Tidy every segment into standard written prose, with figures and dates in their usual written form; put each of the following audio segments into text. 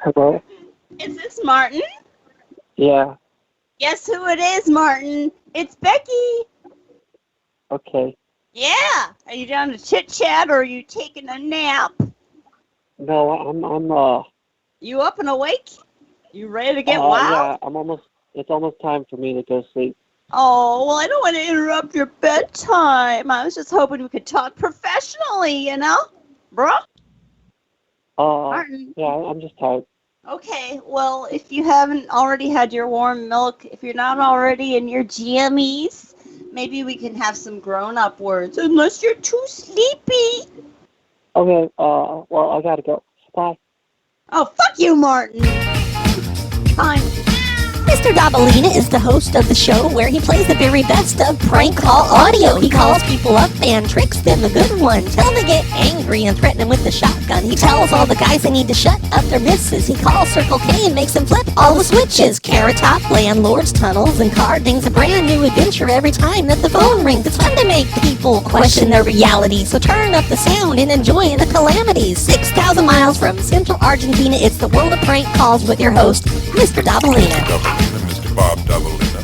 Hello? Is this Martin? Yeah, Guess who it is, Martin? It's Becky. okay. Yeah. Are you down to chit-chat or are you taking a nap? No, You up and awake? You ready to get wild? yeah, it's almost time for me to go sleep. Oh, well, I don't want to interrupt your bedtime. I was just hoping we could talk professionally, you know? Bro? Martin. Yeah, I'm just tired. Okay, well, if you haven't already had your warm milk, if you're not already in your jammies, maybe we can have some grown-up words, unless you're too sleepy. Okay, well, I gotta go. Bye. Oh, fuck you, Martin. Fine. Mr. Dobalina is the host of the show where he plays the very best of prank call audio. He calls people up and tricks them a good one till they get angry and threaten them with the shotgun. He tells all the guys they need to shut up their misses. He calls Circle K and makes them flip all the switches. Carrot Top, landlords, tunnels, and cardings. A brand new adventure every time that the phone rings. It's fun to make people question their reality. So turn up the sound and enjoy the calamities. 6,000 miles from Central Argentina, it's the world of prank calls with your host, Mr. Dobalina. Mr. Bob Dobalina.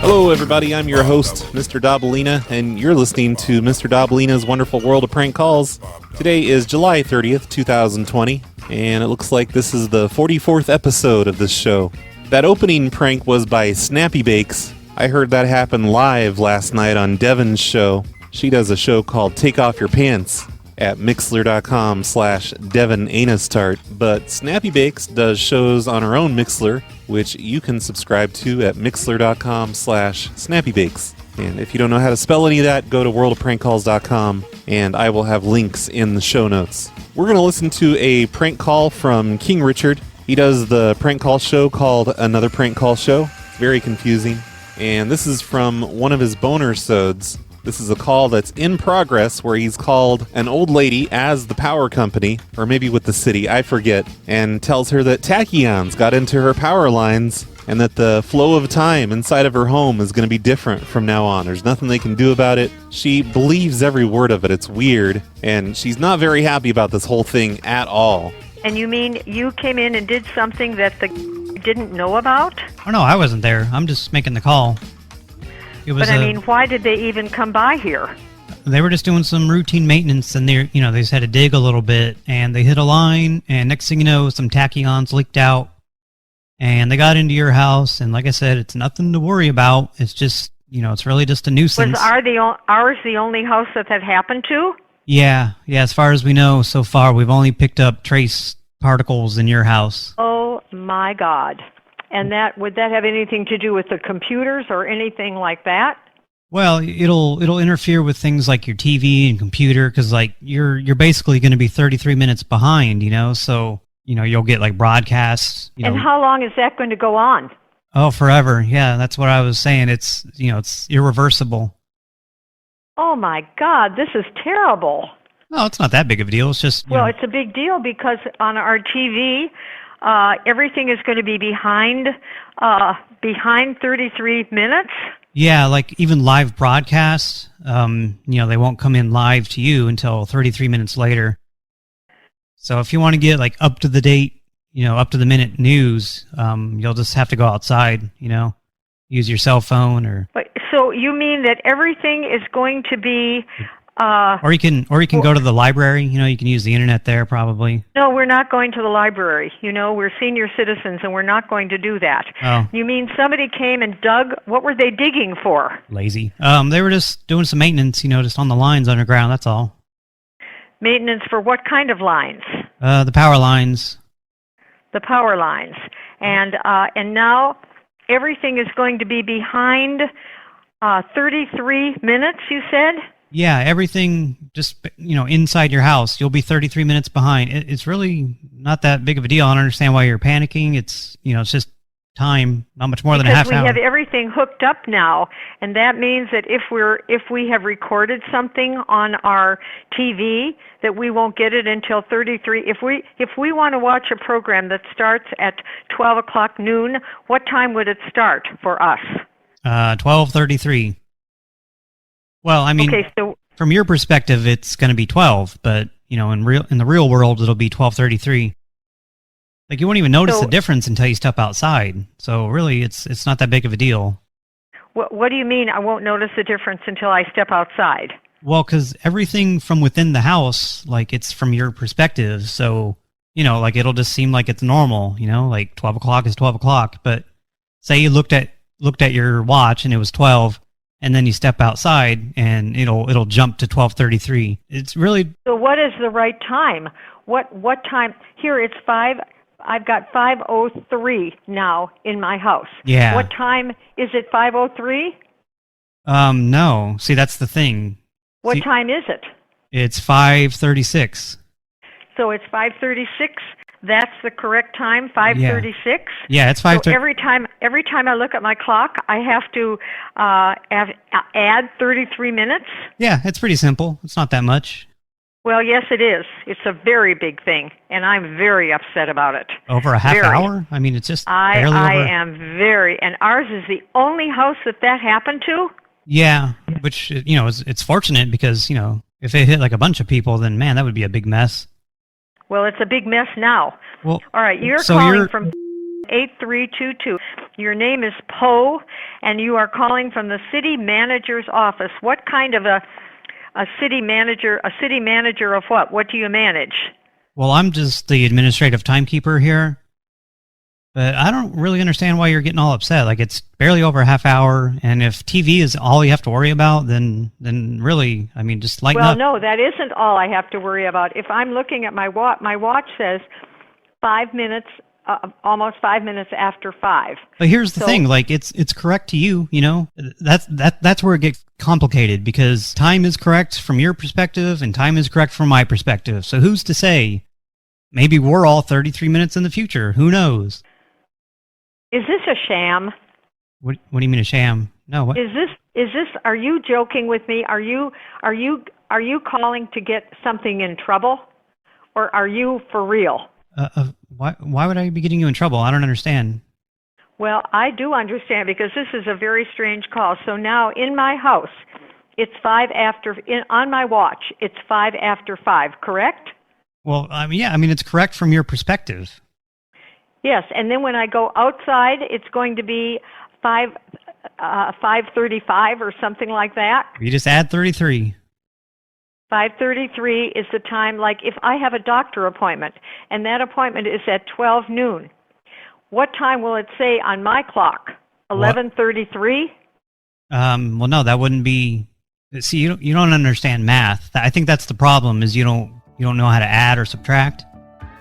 Hello, everybody. I'm your host, Mr. Dobalina, and you're listening to Mr. Dobalina's Wonderful World of Prank Calls. Today is July 30th, 2020, and it looks like this is the 44th episode of this show. That opening prank was by Snappy Bakes. I heard that happen live last night on Devin's show. She does a show called Take Off Your Pants at mixler.com/DevinAnustart, but Snappy Bakes does shows on her own Mixler, which you can subscribe to at mixler.com/snappybakes. And if you don't know how to spell any of that, go to worldofprankcalls.com, and I will have links in the show notes. We're going to listen to a prank call from King Richard. He does the prank call show called Another Prank Call Show. It's very confusing. And this is from one of his boner-sodes. This is a call that's in progress where he's called an old lady as the power company, or maybe with the city, I forget, and tells her that tachyons got into her power lines and that the flow of time inside of her home is going to be different from now on. There's nothing they can do about it. She believes every word of it. It's weird, and she's not very happy about this whole thing at all. And you mean you came in and did something that the didn't know about? Oh, no, I wasn't there. I'm just making the call. But I mean, why did they even come by here? They were just doing some routine maintenance, and they just had to dig a little bit, and they hit a line, and next thing you know, some tachyons leaked out, and they got into your house, and like I said, it's nothing to worry about. It's just, it's really just a nuisance. Was ours the only house that happened to? Yeah, as far as we know so far, we've only picked up trace particles in your house. Oh, my God. And would that have anything to do with the computers or anything like that? Well, it'll interfere with things like your TV and computer, because like you're basically going to be 33 minutes behind, so you'll get like broadcasts. And how long is that going to go on? Oh, forever. Yeah, that's what I was saying. It's it's irreversible. Oh my God, this is terrible. No, it's not that big of a deal. It's just it's a big deal because on our TV. Everything is going to be behind 33 minutes. Yeah, like even live broadcasts, they won't come in live to you until 33 minutes later. So if you want to get like up to the date, up to the minute news, you'll just have to go outside, use your cell phone So you mean that everything is going to be... or you can go to the library. You can use the internet there probably. No, we're not going to the library. We're senior citizens, and we're not going to do that. Oh. You mean somebody came and dug? What were they digging for? Lazy. They were just doing some maintenance, just on the lines underground. That's all. Maintenance for what kind of lines? The power lines. The power lines, and now everything is going to be behind 33 minutes. You said. Yeah, everything just, inside your house. You'll be 33 minutes behind. It's really not that big of a deal. I don't understand why you're panicking. It's, it's just time, not much more than a half hour. Because we have everything hooked up now, and that means that if we have recorded something on our TV, that we won't get it until 33. If we want to watch a program that starts at 12 o'clock noon, what time would it start for us? 12:33. Well, I mean, okay, so from your perspective, it's going to be 12, but in the real world, it'll be 12:33. Like you won't even notice So- the difference until you step outside. So really, it's not that big of a deal. What do you mean I won't notice the difference until I step outside? Well, because everything from within the house, like it's from your perspective. So, like it'll just seem like it's normal, like 12 o'clock is 12 o'clock. But say you looked at your watch and it was 12, and then you step outside and it'll jump to 12:33. It's really, So what is the right time? What time? Here it's 5. I've got 5:03 now in my house. Yeah. What time is it? 5:03? no. See, that's the thing. What See, time is it? It's 5:36. So it's 5:36. That's the correct time. 5:36. Yeah, it's So 5:30. every time I look at my clock, I have to add 33 minutes. Yeah, it's pretty simple. It's not that much. Well, yes, it is. It's a very big thing, and I'm very upset about it. Over a half Very. hour? I mean, it's just I barely over. am very, and ours is the only house that happened to. Yeah, which, it's fortunate because, if it hit like a bunch of people, then, man, that would be a big mess. Well, it's a big mess now. Well, All right, you're so calling you're- from 8322. Your name is Poe, and you are calling from the city manager's office. What kind of a city manager? A city manager of what? What do you manage? Well, I'm just the administrative timekeeper here. But I don't really understand why you're getting all upset. Like, it's barely over a half hour, and if TV is all you have to worry about, then really, I mean, just lighten Well, up. no, that isn't all I have to worry about. If I'm looking at my watch says 5 minutes, almost 5 minutes after 5. But here's the So- thing, like, it's correct to you, That's where it gets complicated, because time is correct from your perspective, and time is correct from my perspective. So who's to say? Maybe we're all 33 minutes in the future. Who knows? Is this a sham? What do you mean a sham? No, what? Is this? Are you joking with me? Are you calling to get something in trouble, or are you for real? Why would I be getting you in trouble? I don't understand. Well, I do understand, because this is a very strange call. So now in my house, it's 5 after. On my watch, it's 5 after 5. Correct? Well, yeah, it's correct from your perspective. Yes, and then when I go outside, it's going to be 5:35 or something like that. You just add 33. 5:33 is the time, like if I have a doctor appointment, and that appointment is at 12 noon. What time will it say on my clock? 11:33? Well, no, that wouldn't be. See, you don't understand math. I think that's the problem. Is you don't know how to add or subtract.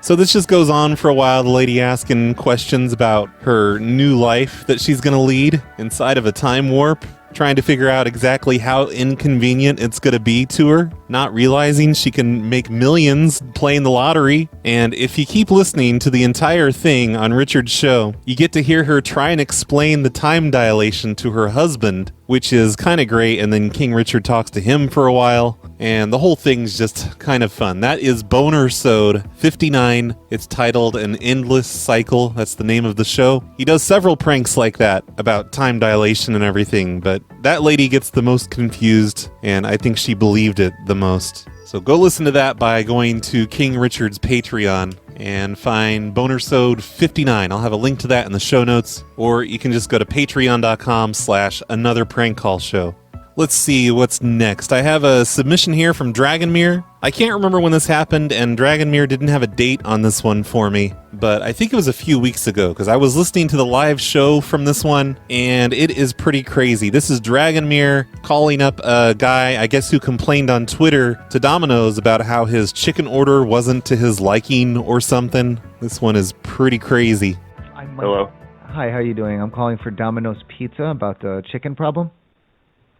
So this just goes on for a while, the lady asking questions about her new life that she's going to lead inside of a time warp, trying to figure out exactly how inconvenient it's going to be to her, not realizing she can make millions playing the lottery. And if you keep listening to the entire thing on Richard's show, you get to hear her try and explain the time dilation to her husband, which is kind of great. And then King Richard talks to him for a while, and the whole thing's just kind of fun. That is Bonersode 59. It's titled An Endless Cycle. That's the name of the show. He does several pranks like that about time dilation and everything, but that lady gets the most confused, and I think she believed it the most. So go listen to that by going to King Richard's Patreon and find Bonersode 59. I'll have a link to that in the show notes, or you can just go to patreon.com/anotherprankcallshow. Let's see what's next. I have a submission here from Dragonmere. I can't remember when this happened, and Dragonmere didn't have a date on this one for me, but I think it was a few weeks ago, because I was listening to the live show from this one, and it is pretty crazy. This is Dragonmere calling up a guy, I guess, who complained on Twitter to Domino's about how his chicken order wasn't to his liking or something. This one is pretty crazy. Hello? Hi, how you doing? I'm calling for Domino's Pizza about the chicken problem.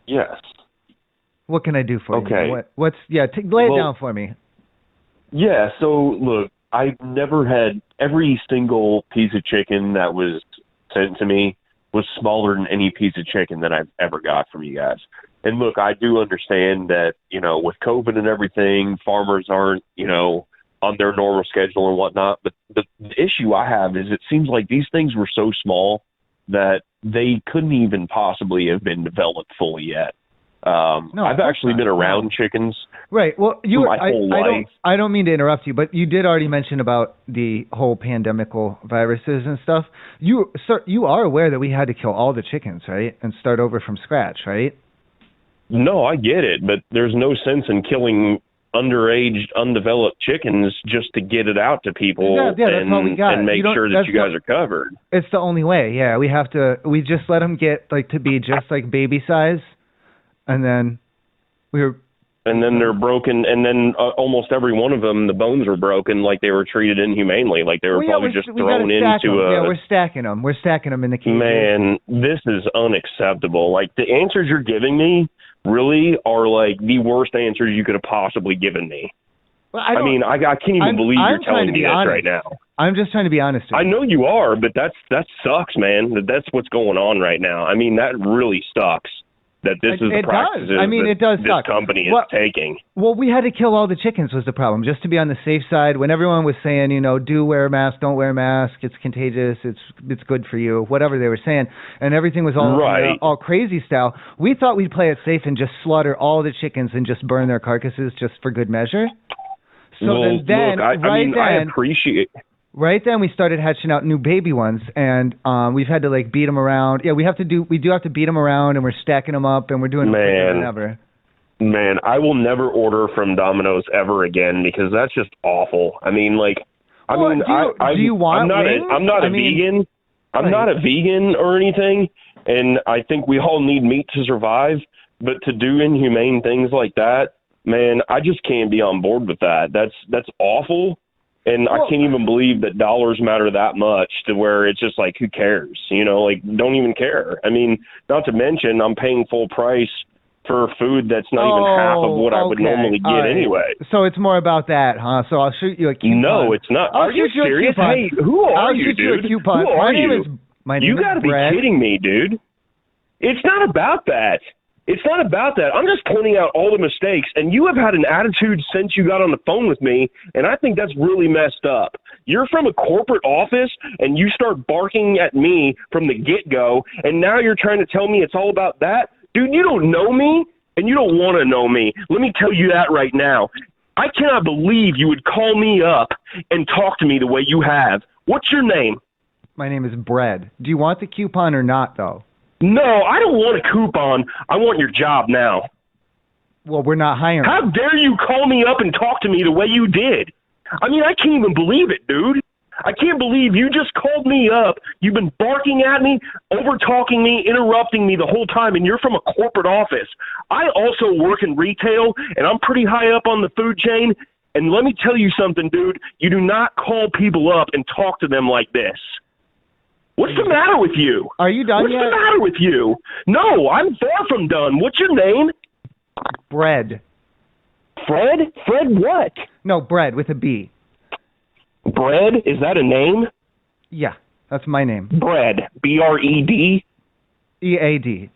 Yes. What can I do for Okay. you? Lay it down for me. Yeah, so look, I've never had every single piece of chicken that was sent to me was smaller than any piece of chicken that I've ever got from you guys. And look, I do understand that, with COVID and everything, farmers aren't, on their normal schedule and whatnot. But the issue I have is it seems like these things were so small that they couldn't even possibly have been developed fully yet. I've actually been around chickens. Right. Well, my whole life. I don't mean to interrupt you, but you did already mention about the whole pandemical viruses and stuff. Sir, you are aware that we had to kill all the chickens, right, and start over from scratch, right? No, I get it, but there's no sense in killing underage, undeveloped chickens just to get it out to people that's all we got. and make sure that you guys are covered. It's the only way. Yeah, we just let them get to be just like baby size, and then they're broken, and then almost every one of them, the bones were broken, like they were treated inhumanely, like they were probably just thrown into a... Yeah, we're stacking them. We're stacking them in the cage. Man, this is unacceptable. Like, the answers you're giving me really are, like, the worst answers you could have possibly given me. Well, I can't even believe you're telling me this right now. I'm just trying to be honest with you. I know you are, but that sucks, man. That's what's going on right now. I mean, that really sucks. That this is the practices this company is taking. Well, we had to kill all the chickens was the problem, just to be on the safe side. When everyone was saying, do wear a mask, don't wear a mask, it's contagious, it's good for you, whatever they were saying, and everything was all crazy style, we thought we'd play it safe and just slaughter all the chickens and just burn their carcasses just for good measure. So I appreciate... Right then, we started hatching out new baby ones, and we've had to beat them around. Yeah, we do have to beat them around, and we're stacking them up, and we're doing whatever. Man, I will never order from Domino's ever again because that's just awful. I mean, do you want wings? I'm not a vegan. I'm not a vegan or anything, and I think we all need meat to survive. But to do inhumane things like that, man, I just can't be on board with that. That's awful. And I can't even believe that dollars matter that much to where it's just like, who cares? Don't even care. I mean, not to mention I'm paying full price for food that's not even half of what I would normally get anyway. So it's more about that, huh? So I'll shoot you a coupon. No, it's not. Are you serious? Hey, who are you, dude? I'll shoot you a coupon. Who are you? My name you got to be kidding me, dude. It's not about that. It's not about that. I'm just pointing out all the mistakes, and you have had an attitude since you got on the phone with me, and I think that's really messed up. You're from a corporate office, and you start barking at me from the get-go, and now you're trying to tell me it's all about that? Dude, you don't know me, and you don't want to know me. Let me tell you that right now. I cannot believe you would call me up and talk to me the way you have. What's your name? My name is Bread. Do you want the coupon or not, though? No, I don't want a coupon. I want your job now. Well, we're not hiring. How dare you call me up and talk to me the way you did? I mean, I can't even believe it, dude. I can't believe you just called me up. You've been barking at me, over-talking me, interrupting me the whole time, and you're from a corporate office. I also work in retail, and I'm pretty high up on the food chain. And let me tell you something, dude. You do not call people up and talk to them like this. What's the matter with you? Are you done What's yet? What's the matter with you? No, I'm far from done. What's your name? Bread. Fred? Fred what? No, Bread with a B. Bread? Is that a name? Yeah, that's my name. Bread. B-R-E-D? E-A-D.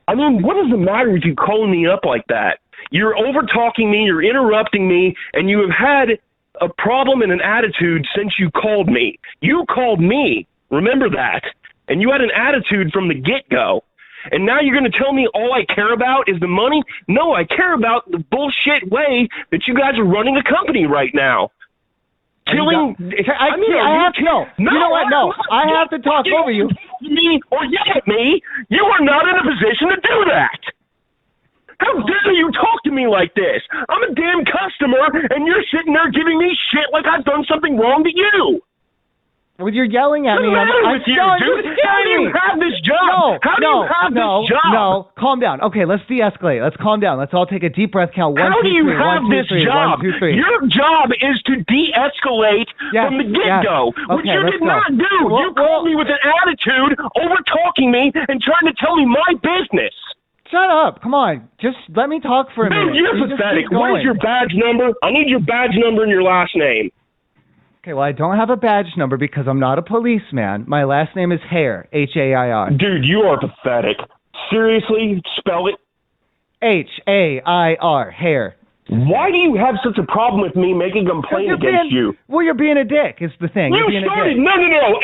I mean, what is the matter with you calling me up like that? You're over-talking me, you're interrupting me, and you have had a problem and an attitude since you called me. You called me. Remember that. And you had an attitude from the get-go. And now you're going to tell me all I care about is the money? No, I care about the bullshit way that you guys are running a company right now. Killing... I have to talk over you. Me or yell at me. You are not in a position to do that. How dare you talk to me like this? I'm a damn customer, and you're sitting there giving me shit like I've done something wrong to you. Well, you're yelling at me. What's the matter with you, dude? How do you have this job? How do you have this job? No, calm down. Okay, let's de-escalate. Let's calm down. Let's all take a deep breath. Count 1, 2, 3. How do you have this job? 1, 2, 3. Your job is to de-escalate from the get-go, which you did not do. You called me with an attitude, over-talking me, and trying to tell me my business. Shut up. Come on. Just let me talk for a minute. Dude, you're pathetic. What is your badge number? I need your badge number and your last name. Okay, well, I don't have a badge number because I'm not a policeman. My last name is Hair, H-A-I-R. Dude, you are pathetic. Seriously? Spell it. H-A-I-R, Hair. Why do you have such a problem with me making a complaint against you? Well, you're being a dick, is the thing. You started. No.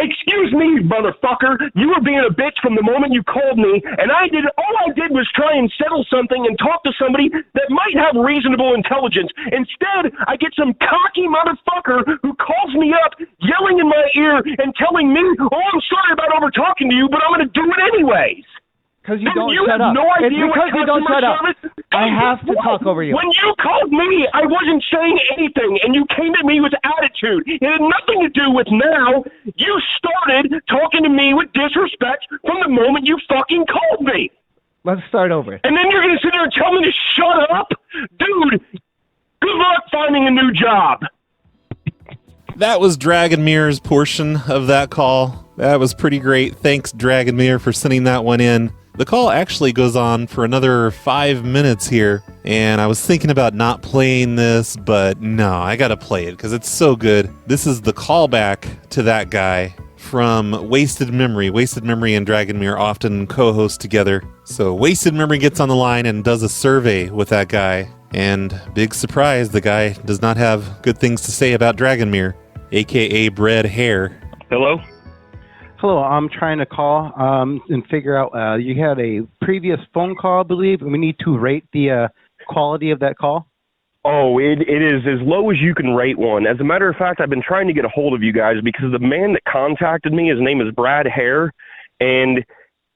Excuse me, motherfucker. You were being a bitch from the moment you called me, and all I did was try and settle something and talk to somebody that might have reasonable intelligence. Instead, I get some cocky motherfucker who calls me up, yelling in my ear and telling me, "Oh, I'm sorry about over talking to you, but I'm going to do it anyways." Because you don't shut up. No idea it's because you don't shut up. I have to talk over you. When you called me, I wasn't saying anything, and you came at me with attitude. It had nothing to do with now. You started talking to me with disrespect from the moment you fucking called me. Let's start over. And then you're going to sit there and tell me to shut up? Dude, good luck finding a new job. That was Dragonmir's portion of that call. That was pretty great. Thanks, Dragonmir, for sending that one in. The call actually goes on for another 5 minutes here, and I was thinking about not playing this, but no, I gotta play it because it's so good. This is the callback to that guy from Wasted Memory. Wasted Memory and Dragonmir often co-host together. So Wasted Memory gets on the line and does a survey with that guy, and big surprise, the guy does not have good things to say about Dragonmir, aka Bread Hair. Hello? Hello, I'm trying to call and figure out, you had a previous phone call, I believe, and we need to rate the quality of that call. Oh, it is as low as you can rate one. As a matter of fact, I've been trying to get a hold of you guys because the man that contacted me, his name is Brad Hare, and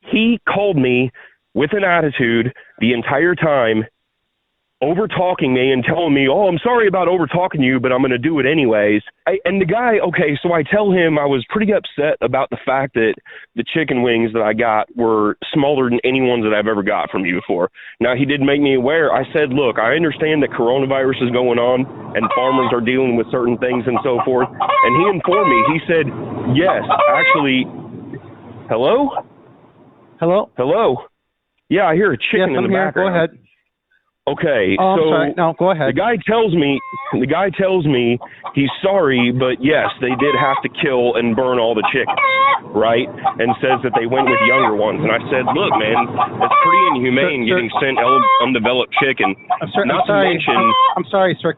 he called me with an attitude the entire time, over-talking me and telling me, "Oh, I'm sorry about over-talking you, but I'm going to do it anyways." And the guy, okay, so I tell him I was pretty upset about the fact that the chicken wings that I got were smaller than any ones that I've ever got from you before. Now, he did make me aware. I said, "Look, I understand that coronavirus is going on and farmers are dealing with certain things and so forth." And he informed me, he said, "Yes, actually," hello? Hello? Hello? Yeah, I hear a chicken in the background. Go ahead. Okay, I'm so sorry. No, go ahead. the guy tells me he's sorry, but yes, they did have to kill and burn all the chickens, right? And says that they went with younger ones. And I said, "Look, man, that's pretty inhumane getting sent undeveloped chicken." I'm sorry, sir.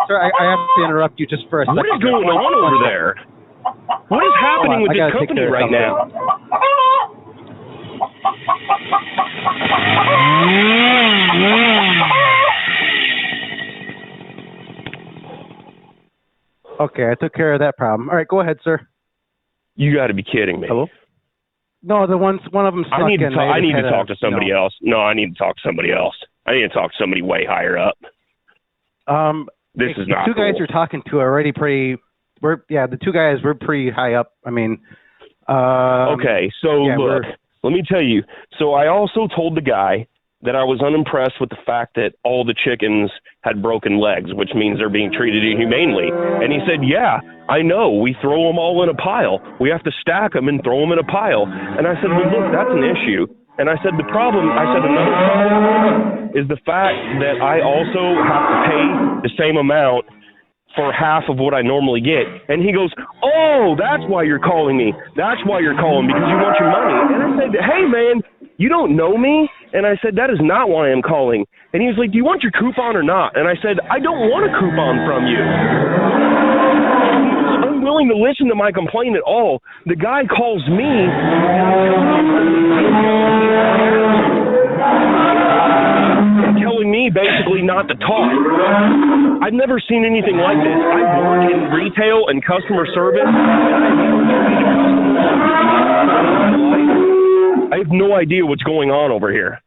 Sir, I have to interrupt you just for a second. What is going on over there? What is happening with this company right now? Okay, I took care of that problem. All right, go ahead, sir. You got to be kidding me. Hello? No, one of them stuck in. I need to talk to somebody else. No, I need to talk to somebody else. I need to talk to somebody way higher up. This is not the two guys you're talking to are already pretty. The two guys were pretty high up. I mean, okay, so look, let me tell you. So I also told the guy that I was unimpressed with the fact that all the chickens had broken legs, which means they're being treated inhumanely. And he said, "Yeah, I know. We throw them all in a pile. We have to stack them and throw them in a pile." And I said, "Well, look, that's an issue." And I said, another problem is the fact that I also have to pay the same amount for half of what I normally get. And he goes, "Oh, that's why you're calling me. That's why you're calling, because you want your money." And I said, "Hey, man, you don't know me." And I said, "That is not why I'm calling." And he was like, "Do you want your coupon or not?" And I said, "I don't want a coupon from you." He was unwilling to listen to my complaint at all. The guy calls me telling me basically not to talk. I've never seen anything like this. I work in retail and customer service, and I've never treated customers. I have no idea what's going on over here.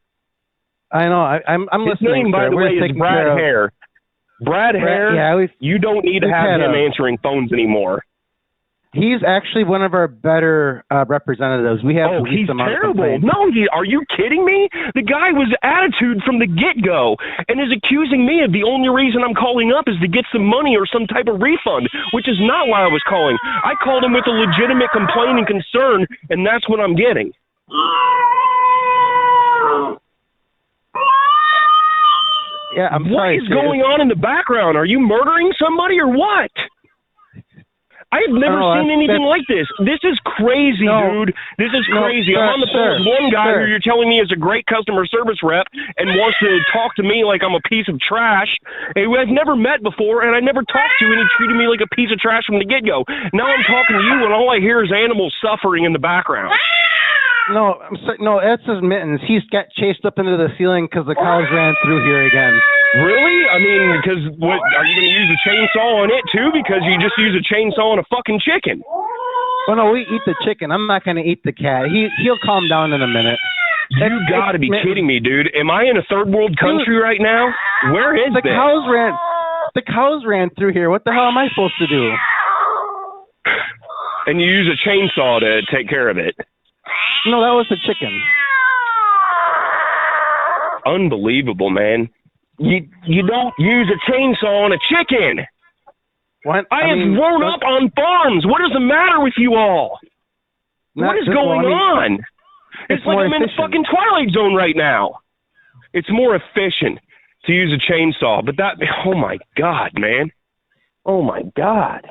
I know. I'm listening. His name, by the way, is Brad Hare. Brad Hare, you don't need to have him answering phones anymore. He's actually one of our better representatives. We have he's terrible. No, are you kidding me? The guy was attitude from the get-go and is accusing me of the only reason I'm calling up is to get some money or some type of refund, which is not why I was calling. I called him with a legitimate complaint and concern, and that's what I'm getting. Yeah, I'm sorry. What is going on in the background? Are you murdering somebody or what? I've never seen anything like this. This is crazy, dude. This is crazy. I'm on the phone with one guy who you're telling me is a great customer service rep and wants to talk to me like I'm a piece of trash, who I've never met before and I never talked to, and he treated me like a piece of trash from the get-go. Now I'm talking to you, and all I hear is animals suffering in the background. No, no, that's his mittens. He's got chased up into the ceiling because the cows ran through here again. Really? I mean, because what, are you going to use a chainsaw on it too? Because you just use a chainsaw on a fucking chicken. Well, no, we eat the chicken. I'm not going to eat the cat. He'll calm down in a minute. You got to be kidding me, dude. Am I in a third world country right now? Where is the cows ran? The cows ran through here. What the hell am I supposed to do? And you use a chainsaw to take care of it. No, that was the chicken. Unbelievable, man. You don't use a chainsaw on a chicken. What? I have grown up on farms. What is the matter with you all? What is going on? It's like I'm in the fucking Twilight Zone right now. It's more efficient to use a chainsaw, but oh my God, man. Oh my God.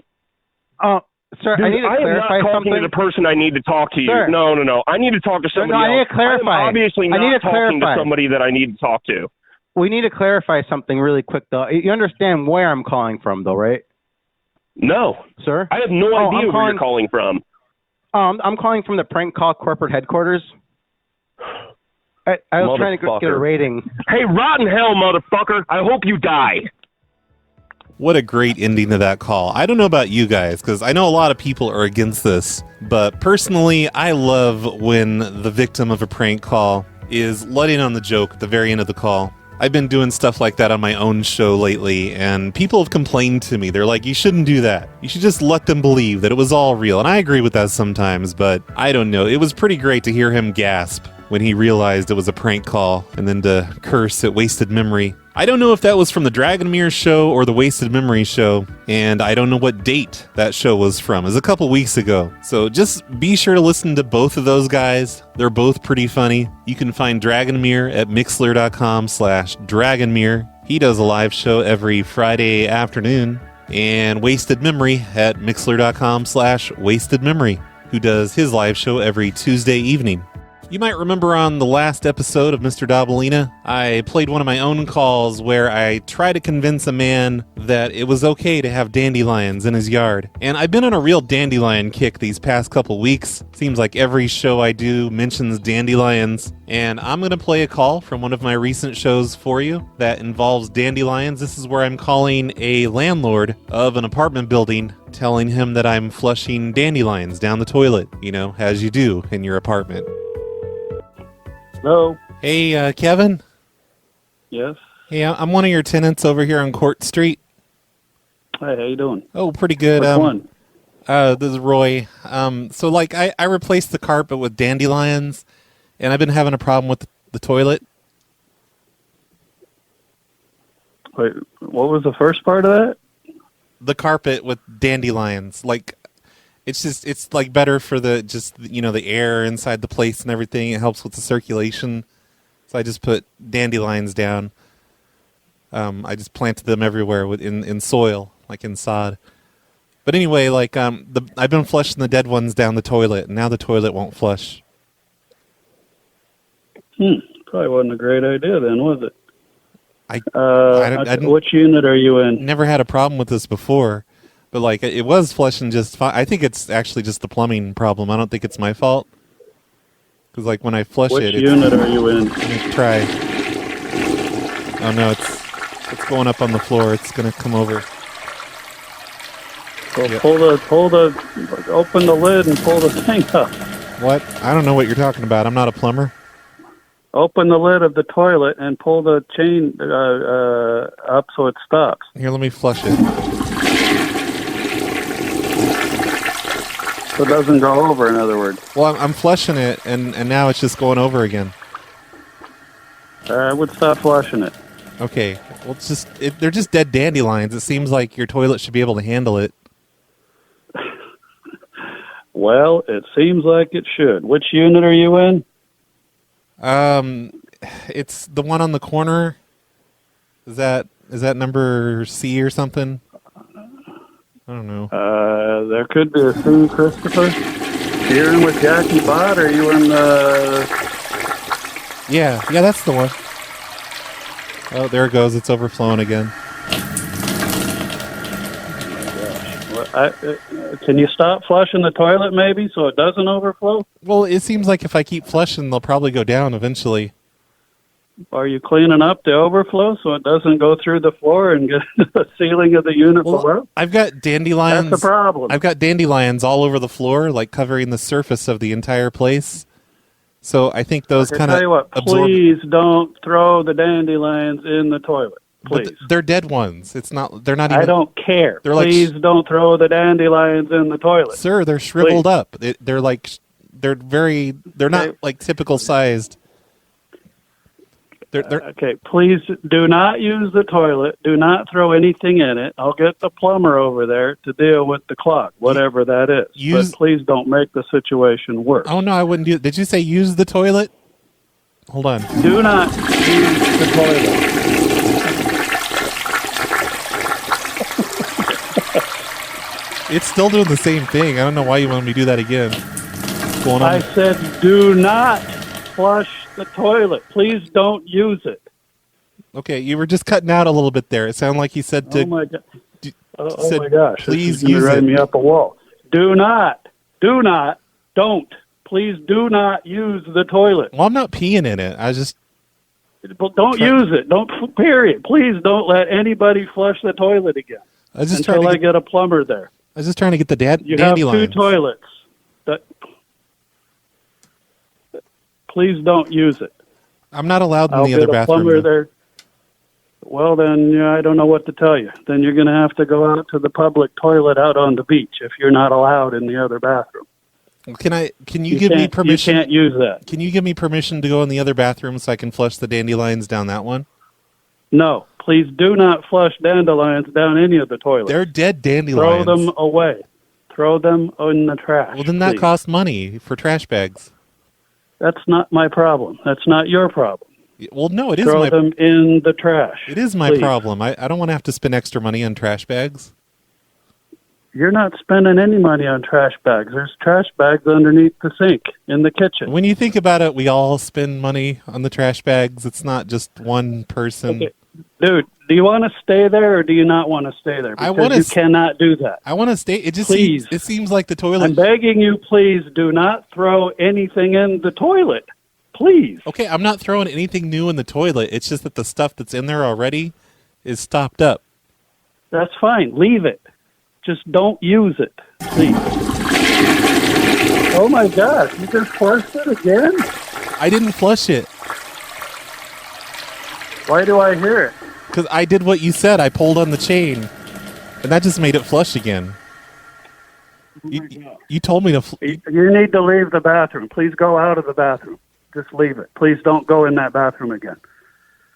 Sir, Dude, I need to clarify am not talking something. to the person I need to talk to you. Sir. No. I need to talk to somebody else. I need to clarify. I am obviously not talking to somebody that I need to talk to. We need to clarify something really quick, though. You understand where I'm calling from, though, right? No. Sir? I have no idea where you're calling from. I'm calling from the Prank Call corporate headquarters. I was trying to get a rating. Hey, rotten hell, motherfucker. I hope you die. What a great ending to that call. I don't know about you guys, because I know a lot of people are against this, but personally, I love when the victim of a prank call is letting on the joke at the very end of the call. I've been doing stuff like that on my own show lately, and people have complained to me. They're like, you shouldn't do that. You should just let them believe that it was all real. And I agree with that sometimes, but I don't know. It was pretty great to hear him gasp when he realized it was a prank call, and then to curse at Wasted Memory. I don't know if that was from the Dragonmere show or the Wasted Memory show, and I don't know what date that show was from. It was a couple weeks ago. So just be sure to listen to both of those guys. They're both pretty funny. You can find Dragonmere at mixler.com/Dragonmere. He does a live show every Friday afternoon. And Wasted Memory at mixler.com/Wasted Memory, who does his live show every Tuesday evening. You might remember on the last episode of Mr. Dobalina, I played one of my own calls where I tried to convince a man that it was okay to have dandelions in his yard. And I've been on a real dandelion kick these past couple weeks. Seems like every show I do mentions dandelions. And I'm going to play a call from one of my recent shows for you that involves dandelions. This is where I'm calling a landlord of an apartment building, telling him that I'm flushing dandelions down the toilet, as you do in your apartment. Hello. Hey, Kevin? Yes? Hey, I'm one of your tenants over here on Court Street. Hey, how you doing? Oh, pretty good. Which one? This is Roy. So, I replaced the carpet with dandelions, and I've been having a problem with the toilet. Wait, what was the first part of that? The carpet with dandelions. It's better for the air inside the place and everything. It helps with the circulation. So I just put dandelions down. I just planted them everywhere in soil, like in sod. But anyway, I've been flushing the dead ones down the toilet, and now the toilet won't flush. Probably wasn't a great idea then, was it? I didn't, which unit are you in? Never had a problem with this before. But, it was flushing just fine. I think it's actually just the plumbing problem. I don't think it's my fault. Because, when I flush Which it... unit are you in? Let me try. Oh, no, it's going up on the floor. It's going to come over. So open the lid and pull the thing up. What? I don't know what you're talking about. I'm not a plumber. Open the lid of the toilet and pull the chain up so it stops. Here, let me flush it. So it doesn't go over, in other words. Well, I'm flushing it, and now it's just going over again. I would stop flushing it. Okay. Well, they're just dead dandelions. It seems like your toilet should be able to handle it. Well, it seems like it should. Which unit are you in? It's the one on the corner. Is that number C or something? I don't know. There could be a scene, Christopher. You're in with Jackie Bott, or are you in Yeah, that's the one. Oh, there it goes. It's overflowing again. Can you stop flushing the toilet maybe so it doesn't overflow? Well, it seems like if I keep flushing, they'll probably go down eventually. Are you cleaning up the overflow so it doesn't go through the floor and get the ceiling of the unit below? I've got dandelions. That's the problem. I've got dandelions all over the floor, like covering the surface of the entire place. So I think those kind of tell you what, please don't throw the dandelions in the toilet. Please. But they're dead ones. It's not. They're not even. I don't care. Please don't throw the dandelions in the toilet. Sir, they're shriveled up. They're not like typical sized. Okay, please do not use the toilet. Do not throw anything in it. I'll get the plumber over there to deal with the clog, whatever that is. But please don't make the situation worse. Oh, no, I wouldn't do it. Did you say use the toilet? Hold on. Do not use the toilet. It's still doing the same thing. I don't know why you want me to do that again. What's going on? I said do not flush the toilet. Please don't use it. Okay, you were just cutting out a little bit there. It sounded like you said to... Oh, my God. said, my gosh. Please this is use drive it. me up a wall. Don't. Please do not use the toilet. Well, I'm not peeing in it. I just... Don't use it. Period. Please don't let anybody flush the toilet again until I get a plumber there. I was just trying to get the dandelions. You have 2 toilets. Please don't use it. I'm not allowed in the other bathroom. Plumber there. Well, then I don't know what to tell you. Then you're going to have to go out to the public toilet out on the beach if you're not allowed in the other bathroom. Can you give me permission? You can't use that. Can you give me permission to go in the other bathroom so I can flush the dandelions down that one? No. Please do not flush dandelions down any of the toilets. They're dead dandelions. Throw them away. Throw them in the trash. Well, then that costs money for trash bags. That's not my problem. That's not your problem. Well, no, it is Throw them in the trash. It is my problem. I don't want to have to spend extra money on trash bags. You're not spending any money on trash bags. There's trash bags underneath the sink in the kitchen. When you think about it, we all spend money on the trash bags. It's not just one person. Okay. Dude, do you want to stay there or do you not want to stay there? Because you cannot do that. I want to stay. It just seems like the toilet. I'm begging you, please do not throw anything in the toilet. Please. Okay, I'm not throwing anything new in the toilet. It's just that the stuff that's in there already is stopped up. That's fine. Leave it. Just don't use it, please. Oh, my gosh. You just flushed it again? I didn't flush it. Why do I hear it? Because I did what you said. I pulled on the chain, and that just made it flush again. You told me to... You need to leave the bathroom. Please go out of the bathroom. Just leave it. Please don't go in that bathroom again.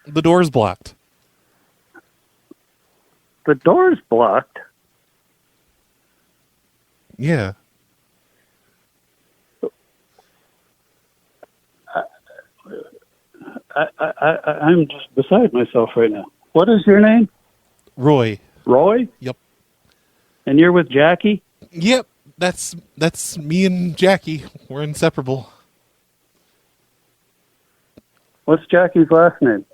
The door's blocked. The door's blocked? Yeah. I'm just beside myself right now. What is your name? Roy. Roy? Yep. And you're with Jackie? Yep. That's me and Jackie. We're inseparable. What's Jackie's last name?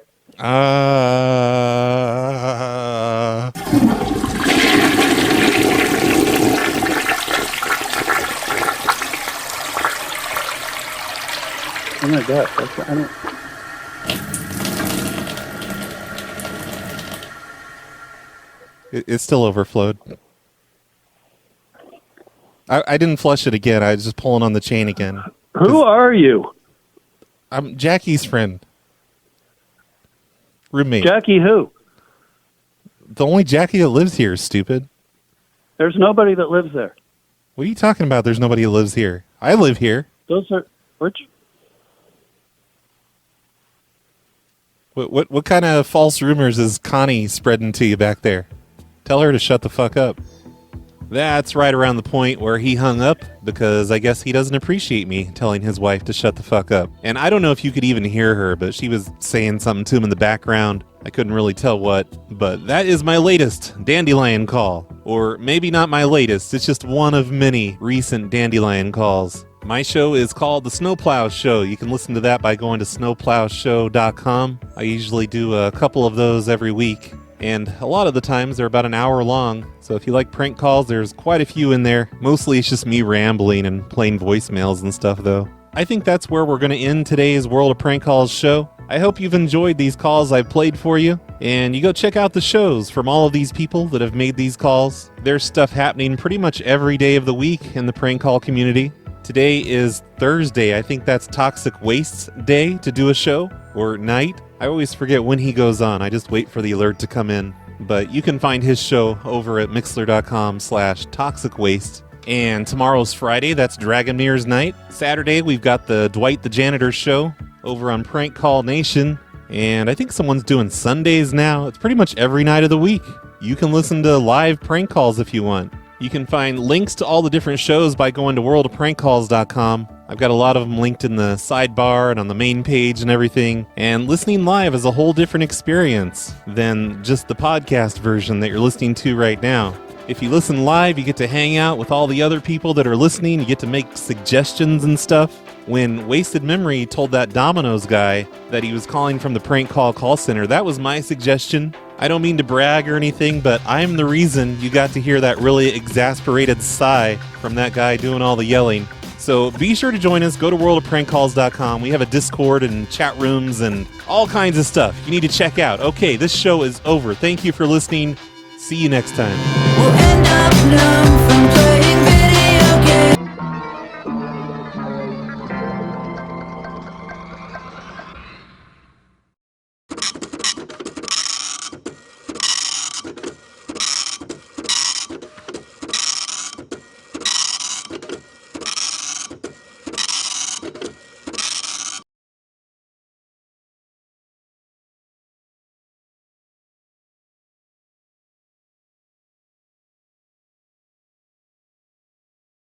Oh my gosh, I don't... It still overflowed. I didn't flush it again. I was just pulling on the chain again. Who are you? I'm Jackie's friend. Roommate. Jackie who? The only Jackie that lives here, stupid. There's nobody that lives there. What are you talking about? There's nobody that lives here. I live here. Those are... Which? What kind of false rumors is Connie spreading to you back there? Tell her to shut the fuck up. That's right around the point where he hung up because I guess he doesn't appreciate me telling his wife to shut the fuck up. And I don't know if you could even hear her, but she was saying something to him in the background. I couldn't really tell what, but that is my latest dandelion call. Or maybe not my latest, it's just one of many recent dandelion calls. My show is called The Snowplow Show. You can listen to that by going to snowplowshow.com. I usually do a couple of those every week, and a lot of the times they're about an hour long. So if you like prank calls, there's quite a few in there. Mostly it's just me rambling and playing voicemails and stuff, though. I think that's where we're going to end today's World of Prank Calls show. I hope you've enjoyed these calls I've played for you, and you go check out the shows from all of these people that have made these calls. There's stuff happening pretty much every day of the week in the prank call community. Today is Thursday. I think that's Toxic Waste's day to do a show, or night. I always forget when he goes on. I just wait for the alert to come in. But you can find his show over at mixler.com/toxicwaste. And tomorrow's Friday, that's Dragoneer's night. Saturday, we've got the Dwight the Janitor show over on Prank Call Nation. And I think someone's doing Sundays now. It's pretty much every night of the week. You can listen to live prank calls if you want. You can find links to all the different shows by going to worldofprankcalls.com. I've got a lot of them linked in the sidebar and on the main page and everything. And listening live is a whole different experience than just the podcast version that you're listening to right now. If you listen live, you get to hang out with all the other people that are listening. You get to make suggestions and stuff. When Wasted Memory told that Domino's guy that he was calling from the prank call center, that was my suggestion. I don't mean to brag or anything, but I'm the reason you got to hear that really exasperated sigh from that guy doing all the yelling. So be sure to join us. Go to worldofprankcalls.com. We have a Discord and chat rooms and all kinds of stuff you need to check out. Okay, this show is over. Thank you for listening. See you next time. We'll end up numb from play.